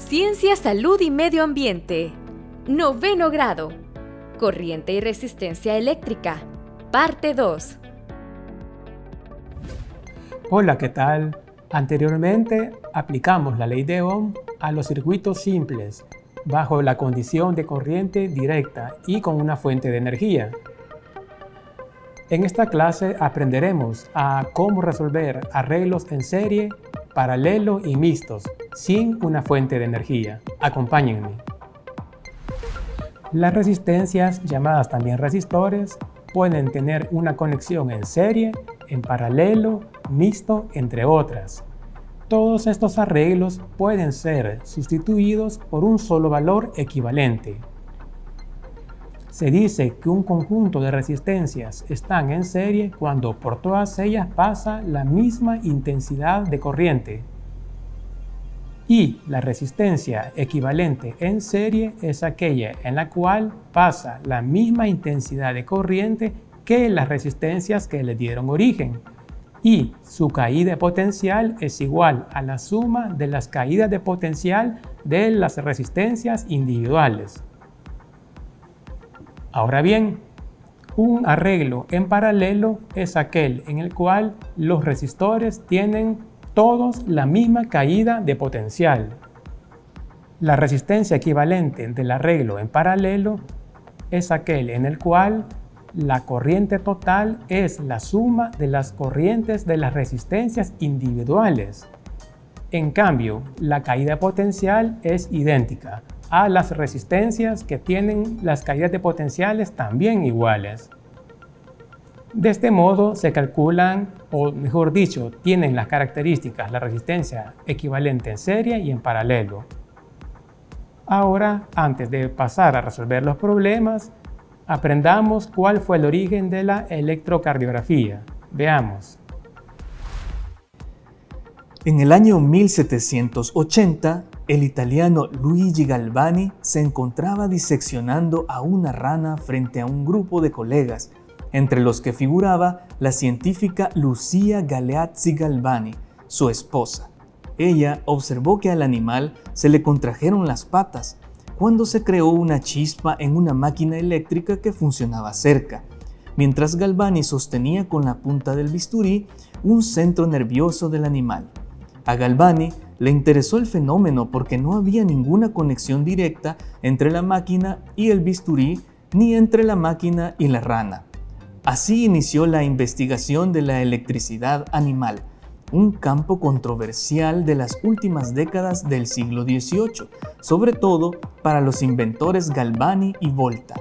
Ciencia, Salud y Medio Ambiente. Noveno grado. Corriente y resistencia eléctrica. Parte 2. Hola, ¿qué tal? Anteriormente aplicamos la ley de Ohm a los circuitos simples bajo la condición de corriente directa y con una fuente de energía. En esta clase aprenderemos a cómo resolver arreglos en serie, paralelo y mixtos sin una fuente de energía. Acompáñenme. Las resistencias, llamadas también resistores, pueden tener una conexión en serie, en paralelo, mixto, entre otras. Todos estos arreglos pueden ser sustituidos por un solo valor equivalente. Se dice que un conjunto de resistencias están en serie cuando por todas ellas pasa la misma intensidad de corriente. Y la resistencia equivalente en serie es aquella en la cual pasa la misma intensidad de corriente que las resistencias que le dieron origen. Y su caída potencial es igual a la suma de las caídas de potencial de las resistencias individuales. Ahora bien, un arreglo en paralelo es aquel en el cual los resistores tienen todos la misma caída de potencial. La resistencia equivalente del arreglo en paralelo es aquel en el cual la corriente total es la suma de las corrientes de las resistencias individuales. En cambio, la caída potencial es idéntica a las resistencias que tienen las caídas de potenciales también iguales. De este modo se calculan, o mejor dicho, tienen las características la resistencia equivalente en serie y en paralelo. Ahora, antes de pasar a resolver los problemas, aprendamos cuál fue el origen de la electrocardiografía. Veamos. En el año 1780, el italiano Luigi Galvani se encontraba diseccionando a una rana frente a un grupo de colegas, entre los que figuraba la científica Lucia Galeazzi Galvani, su esposa. Ella observó que al animal se le contrajeron las patas cuando se creó una chispa en una máquina eléctrica que funcionaba cerca, mientras Galvani sostenía con la punta del bisturí un centro nervioso del animal. A Galvani le interesó el fenómeno porque no había ninguna conexión directa entre la máquina y el bisturí, ni entre la máquina y la rana. Así inició la investigación de la electricidad animal, un campo controversial de las últimas décadas del siglo XVIII, sobre todo para los inventores Galvani y Volta.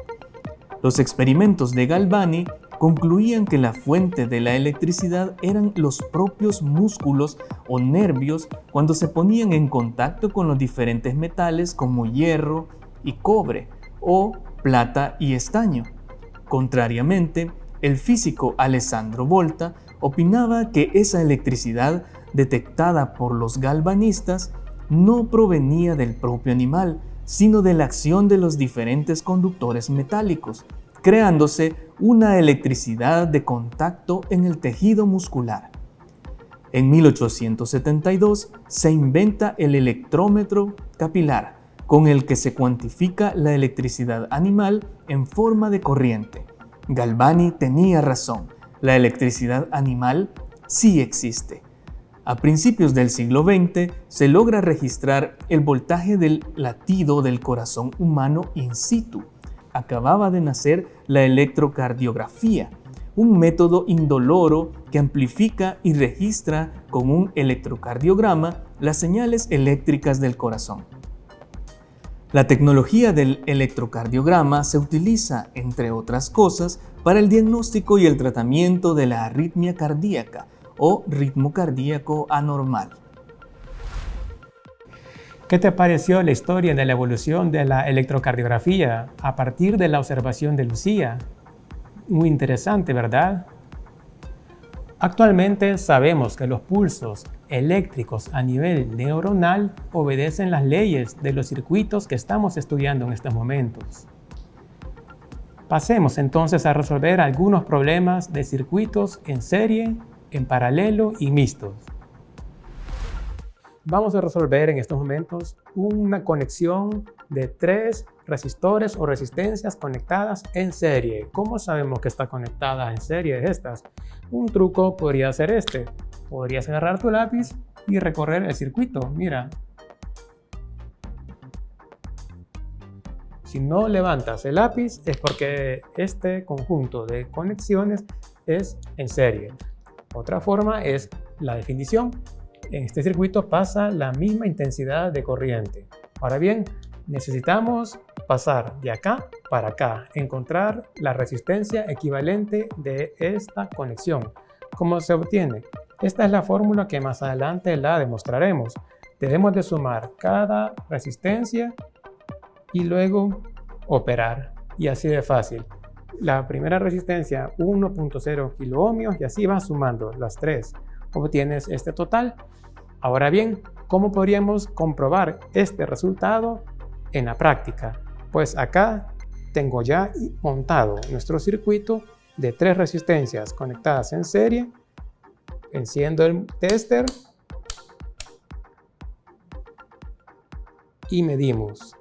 Los experimentos de Galvani concluían que la fuente de la electricidad eran los propios músculos o nervios cuando se ponían en contacto con los diferentes metales como hierro y cobre o plata y estaño. Contrariamente, el físico Alessandro Volta opinaba que esa electricidad detectada por los galvanistas no provenía del propio animal, sino de la acción de los diferentes conductores metálicos, creándose una electricidad de contacto en el tejido muscular. En 1872 se inventa el electrómetro capilar, con el que se cuantifica la electricidad animal en forma de corriente. Galvani tenía razón, la electricidad animal sí existe. A principios del siglo XX se logra registrar el voltaje del latido del corazón humano in situ. Acababa de nacer la electrocardiografía, un método indoloro que amplifica y registra con un electrocardiograma las señales eléctricas del corazón. La tecnología del electrocardiograma se utiliza, entre otras cosas, para el diagnóstico y el tratamiento de la arritmia cardíaca o ritmo cardíaco anormal. ¿Qué te pareció la historia de la evolución de la electrocardiografía a partir de la observación de Lucia? Muy interesante, ¿verdad? Actualmente sabemos que los pulsos eléctricos a nivel neuronal obedecen las leyes de los circuitos que estamos estudiando en estos momentos. Pasemos entonces a resolver algunos problemas de circuitos en serie, en paralelo y mixtos. Vamos a resolver en estos momentos una conexión de 3 resistores o resistencias conectadas en serie. ¿Cómo sabemos que está conectada en serie estas? Un truco podría ser este. Podrías agarrar tu lápiz y recorrer el circuito. Mira. Si no levantas el lápiz es porque este conjunto de conexiones es en serie. Otra forma es la definición. En este circuito pasa la misma intensidad de corriente. Ahora bien, necesitamos pasar de acá para acá, encontrar la resistencia equivalente de esta conexión. ¿Cómo se obtiene? Esta es la fórmula que más adelante la demostraremos. Debemos de sumar cada resistencia y luego operar. Y así de fácil. La primera resistencia 1.0 kiloohmios y así vas sumando las 3. Obtienes este total. Ahora bien, ¿cómo podríamos comprobar este resultado en la práctica? Pues acá tengo ya montado nuestro circuito de 3 resistencias conectadas en serie. Enciendo el tester y medimos.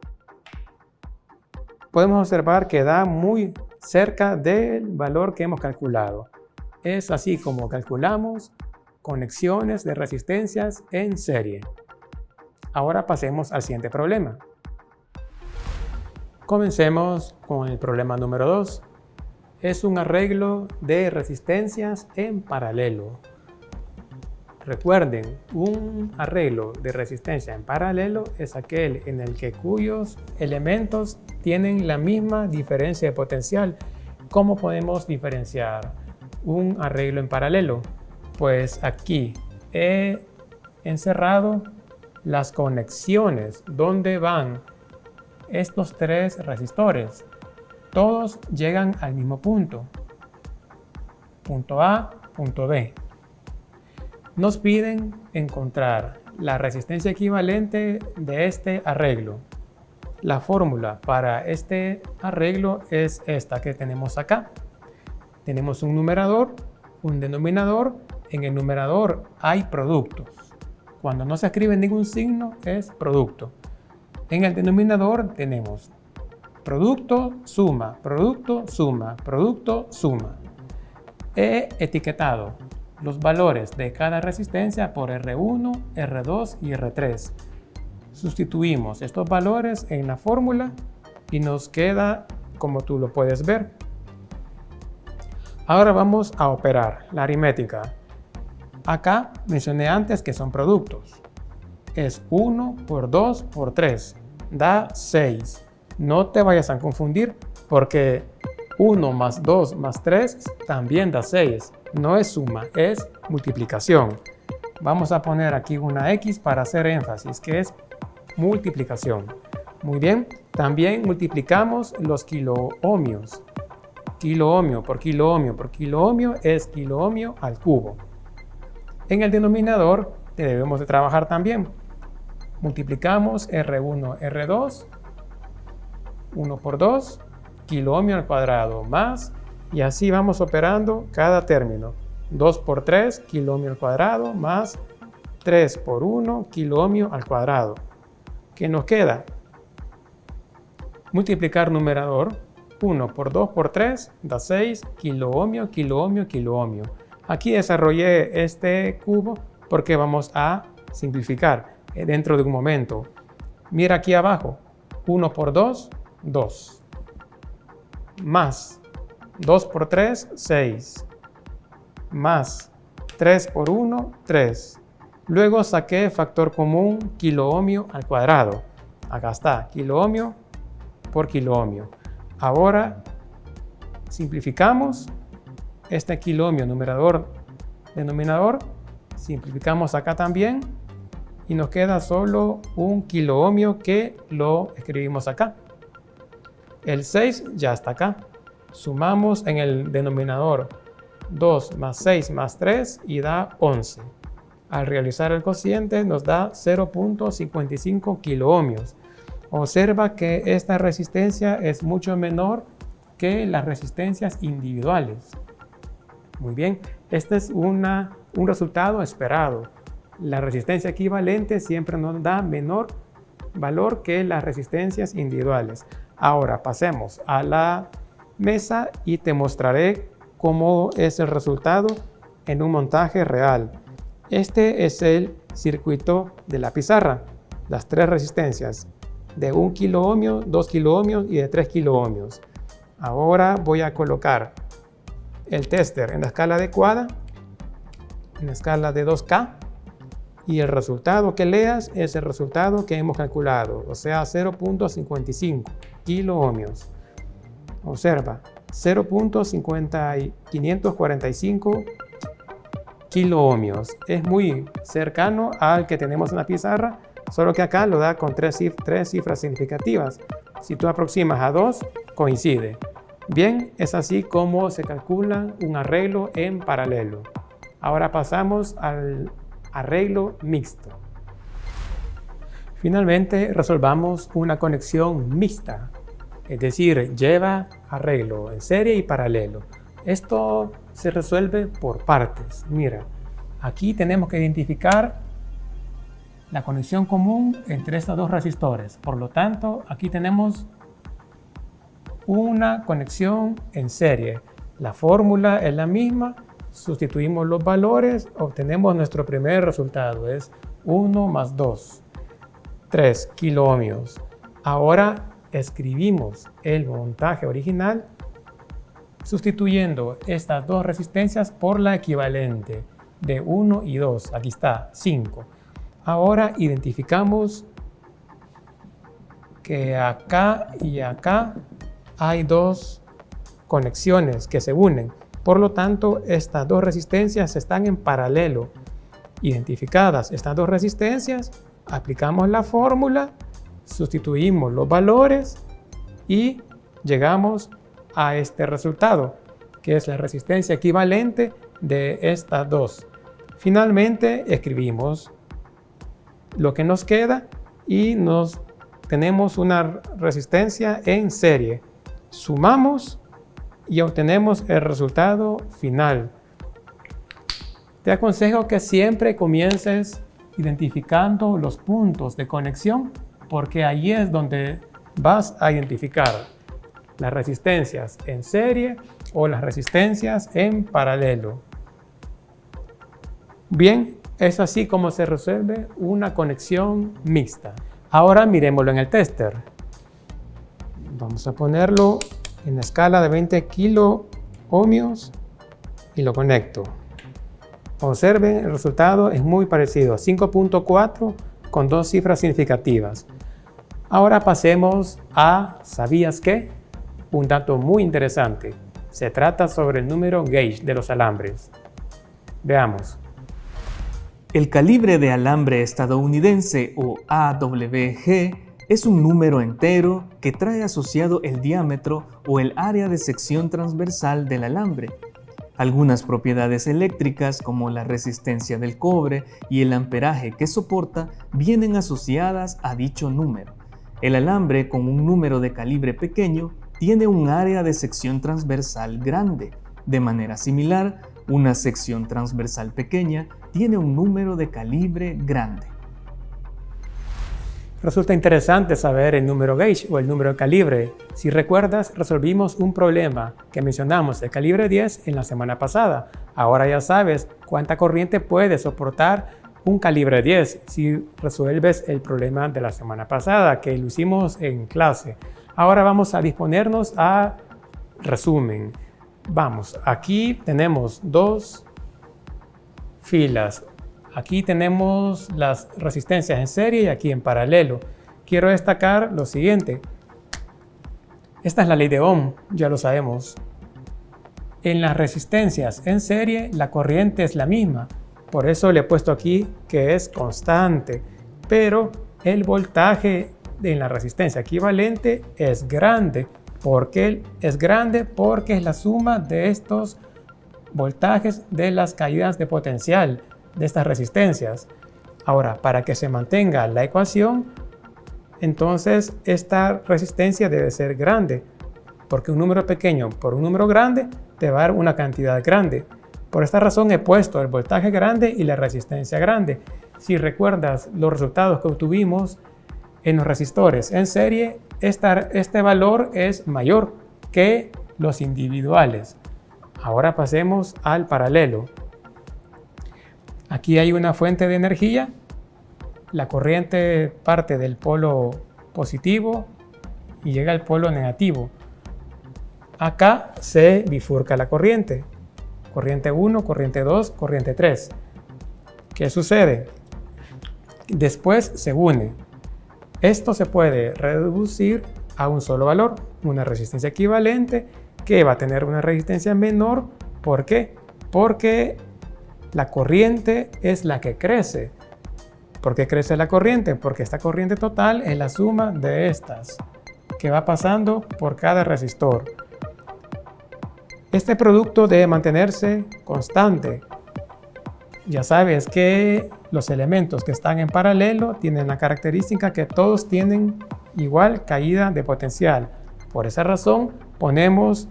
Podemos observar que da muy cerca del valor que hemos calculado. Es así como calculamos conexiones de resistencias en serie. Ahora pasemos al siguiente problema. Comencemos con el problema número 2. Es un arreglo de resistencias en paralelo. Recuerden, un arreglo de resistencia en paralelo es aquel en el que cuyos elementos tienen la misma diferencia de potencial. ¿Cómo podemos diferenciar un arreglo en paralelo? Pues aquí he encerrado las conexiones donde van estos 3 resistores. Todos llegan al mismo punto. Punto A, punto B. Nos piden encontrar la resistencia equivalente de este arreglo. La fórmula para este arreglo es esta que tenemos acá. Tenemos un numerador, un denominador. En el numerador hay productos. Cuando no se escribe ningún signo es producto. En el denominador tenemos producto, suma, producto, suma, producto, suma. He etiquetado los valores de cada resistencia por R1, R2 y R3. Sustituimos estos valores en la fórmula y nos queda como tú lo puedes ver. Ahora vamos a operar la aritmética. Acá mencioné antes que son productos. Es 1 por 2 por 3. Da 6. No te vayas a confundir porque 1 más 2 más 3 también da 6. No es suma, es multiplicación. Vamos a poner aquí una X para hacer énfasis, que es multiplicación. Muy bien, también multiplicamos los kiloohmios. Kiloohmio por kiloohmio por kiloohmio es kiloohmio al cubo. En el denominador debemos de trabajar también. Multiplicamos R1, R2, 1 por 2, kiloohmio al cuadrado más, y así vamos operando cada término. 2 por 3, kiloohmio al cuadrado más 3 por 1, kiloohmio al cuadrado. ¿Qué nos queda? Multiplicar numerador. 1 por 2 por 3 da 6, kiloohmio, kiloohmio, kiloohmio. Aquí desarrollé este cubo porque vamos a simplificar dentro de un momento. Mira aquí abajo, 1 por 2, 2. Más 2 por 3, 6. Más 3 por 1, 3. Luego saqué factor común kiloohmio al cuadrado. Acá está, kiloohmio por kiloohmio. Ahora simplificamos este kiloohmio numerador, denominador. Simplificamos acá también y nos queda solo un kiloohmio que lo escribimos acá. El 6 ya está acá. Sumamos en el denominador 2 más 6 más 3 y da 11. Al realizar el cociente nos da 0.55 kiloohmios. Observa que esta resistencia es mucho menor que las resistencias individuales. Muy bien, este es un resultado esperado. La resistencia equivalente siempre nos da menor valor que las resistencias individuales. Ahora pasemos a la mesa y te mostraré cómo es el resultado en un montaje real. Este es el circuito de la pizarra, las tres resistencias de 1 kiloohmio, 2 kiloohmios y de 3 kiloohmios. Ahora voy a colocar el tester en la escala adecuada, en la escala de 2K, y el resultado que leas es el resultado que hemos calculado, o sea 0.55 kiloohmios. Observa, 0.545 kiloohmios. Es muy cercano al que tenemos en la pizarra, solo que acá lo da con tres cifras significativas. Si tú aproximas a 2, coincide. Bien, es así como se calcula un arreglo en paralelo. Ahora pasamos al arreglo mixto. Finalmente resolvamos una conexión mixta, es decir, lleva arreglo en serie y paralelo. Esto se resuelve por partes. Mira, aquí tenemos que identificar la conexión común entre estos dos resistores. Por lo tanto, aquí tenemos una conexión en serie. La fórmula es la misma. Sustituimos los valores, obtenemos nuestro primer resultado, es 1 más 2, 3 kiloohmios. Ahora escribimos el montaje original sustituyendo estas dos resistencias por la equivalente de 1 y 2, aquí está, 5. Ahora identificamos que acá y acá hay dos conexiones que se unen. Por lo tanto, estas dos resistencias están en paralelo. Identificadas estas dos resistencias, aplicamos la fórmula, sustituimos los valores y llegamos a este resultado, que es la resistencia equivalente de estas dos. Finalmente, escribimos lo que nos queda y tenemos una resistencia en serie. Sumamos y obtenemos el resultado final. Te aconsejo que siempre comiences identificando los puntos de conexión, porque ahí es donde vas a identificar las resistencias en serie o las resistencias en paralelo. Bien, es así como se resuelve una conexión mixta. Ahora miremoslo en el tester. Vamos a ponerlo en la escala de 20 kiloohmios y lo conecto. Observen, el resultado es muy parecido, 5.4 con dos cifras significativas. Ahora pasemos a ¿sabías qué? Un dato muy interesante. Se trata sobre el número gauge de los alambres. Veamos. El calibre de alambre estadounidense o AWG es un número entero que trae asociado el diámetro o el área de sección transversal del alambre. Algunas propiedades eléctricas como la resistencia del cobre y el amperaje que soporta vienen asociadas a dicho número. El alambre con un número de calibre pequeño tiene un área de sección transversal grande. De manera similar, una sección transversal pequeña tiene un número de calibre grande. Resulta interesante saber el número gauge o el número de calibre. Si recuerdas, resolvimos un problema que mencionamos de calibre 10 en la semana pasada. Ahora ya sabes cuánta corriente puede soportar un calibre 10 si resuelves el problema de la semana pasada, que lo hicimos en clase. Ahora vamos a disponernos a resumen. Vamos, aquí tenemos dos filas. Aquí tenemos las resistencias en serie y aquí en paralelo. Quiero destacar lo siguiente. Esta es la ley de Ohm, ya lo sabemos. En las resistencias en serie la corriente es la misma. Por eso le he puesto aquí que es constante. Pero el voltaje en la resistencia equivalente es grande. ¿Por qué es grande? Porque es la suma de estos voltajes de las caídas de potencial de estas resistencias. Ahora, para que se mantenga la ecuación, entonces esta resistencia debe ser grande, porque un número pequeño por un número grande te va a dar una cantidad grande. Por esta razón he puesto el voltaje grande y la resistencia grande. Si recuerdas los resultados que obtuvimos en los resistores en serie, este valor es mayor que los individuales. Ahora pasemos al paralelo. Aquí hay una fuente de energía. La corriente parte del polo positivo y llega al polo negativo. Acá se bifurca la corriente. Corriente 1, corriente 2, corriente 3. ¿Qué sucede? Después se une. Esto se puede reducir a un solo valor, una resistencia equivalente que va a tener una resistencia menor. ¿Por qué? Porque la corriente es la que crece. ¿Por qué crece la corriente? Porque esta corriente total es la suma de estas, que va pasando por cada resistor. Este producto debe mantenerse constante. Ya sabes que los elementos que están en paralelo tienen la característica que todos tienen igual caída de potencial. Por esa razón ponemos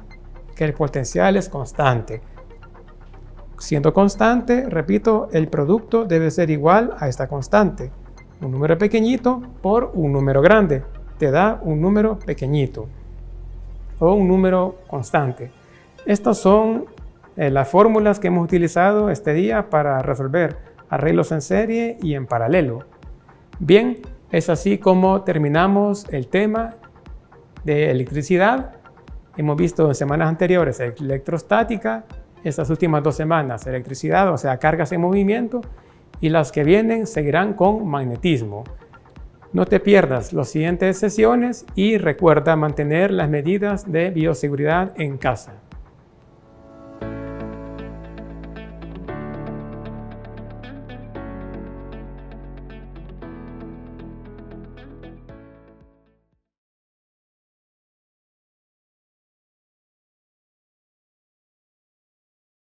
que el potencial es constante. Siendo constante, repito, el producto debe ser igual a esta constante. Un número pequeñito por un número grande te da un número pequeñito o un número constante. Estas son las fórmulas que hemos utilizado este día para resolver arreglos en serie y en paralelo. Bien, es así como terminamos el tema de electricidad. Hemos visto en semanas anteriores electrostática, estas últimas 2 semanas electricidad, o sea, cargas en movimiento, y las que vienen seguirán con magnetismo. No te pierdas las siguientes sesiones y recuerda mantener las medidas de bioseguridad en casa.